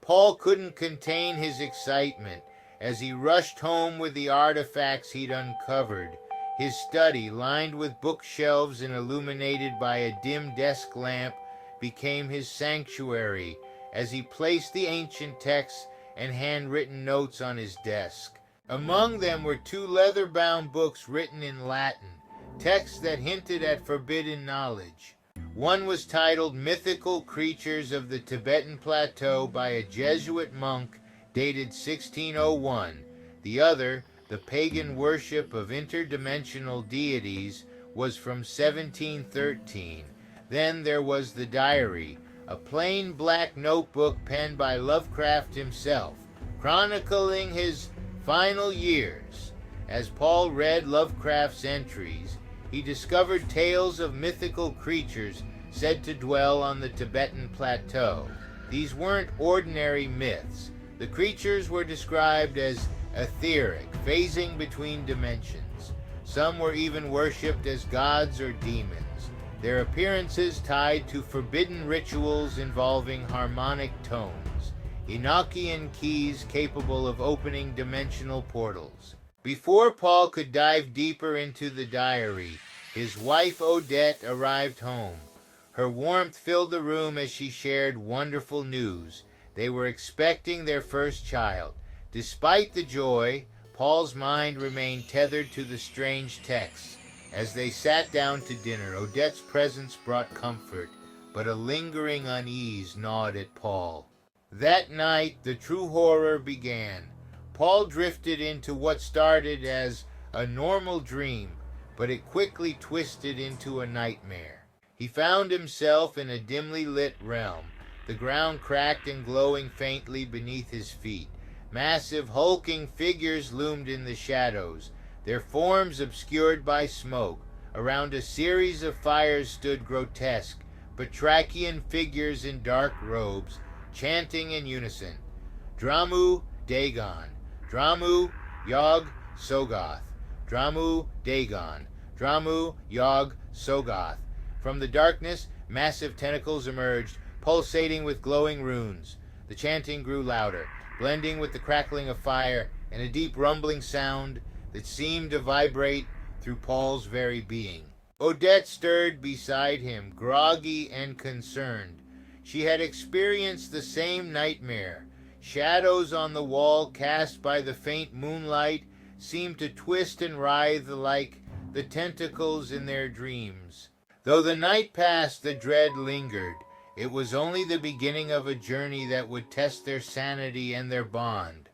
Paul couldn't contain his excitement as he rushed home with the artifacts he'd uncovered. His study, lined with bookshelves and illuminated by a dim desk lamp, became his sanctuary as he placed the ancient texts and handwritten notes on his desk. Among them were two leather-bound books written in Latin, texts that hinted at forbidden knowledge. One was titled Mythical Creatures of the Tibetan Plateau by a Jesuit monk, dated 1601. The other, The Pagan Worship of Interdimensional Deities, was from 1713. Then there was the diary, a plain black notebook penned by Lovecraft himself, chronicling his final years. As Paul read Lovecraft's entries, he discovered tales of mythical creatures said to dwell on the Tibetan plateau. These weren't ordinary myths. The creatures were described as etheric, phasing between dimensions. Some were even worshipped as gods or demons, their appearances tied to forbidden rituals involving harmonic tones, Enochian keys capable of opening dimensional portals. Before Paul could dive deeper into the diary, his wife Odette arrived home. Her warmth filled the room as she shared wonderful news. They were expecting their first child. Despite the joy, Paul's mind remained tethered to the strange texts. As they sat down to dinner, Odette's presence brought comfort, but a lingering unease gnawed at Paul. That night, the true horror began. Paul drifted into what started as a normal dream, but it quickly twisted into a nightmare. He found himself in a dimly lit realm, the ground cracked and glowing faintly beneath his feet. Massive, hulking figures loomed in the shadows, their forms obscured by smoke. Around a series of fires stood grotesque, batrachian figures in dark robes, chanting in unison, Dramu Dagon, Dramu Yog Sogoth, Dramu Dagon, Dramu Yog Sogoth. From the darkness, massive tentacles emerged, pulsating with glowing runes. The chanting grew louder, blending with the crackling of fire and a deep rumbling sound that seemed to vibrate through Paul's very being. Odette stirred beside him, groggy and concerned. She had experienced the same nightmare. Shadows on the wall cast by the faint moonlight seemed to twist and writhe like the tentacles in their dreams. Though the night passed, the dread lingered. It was only the beginning of a journey that would test their sanity and their bond.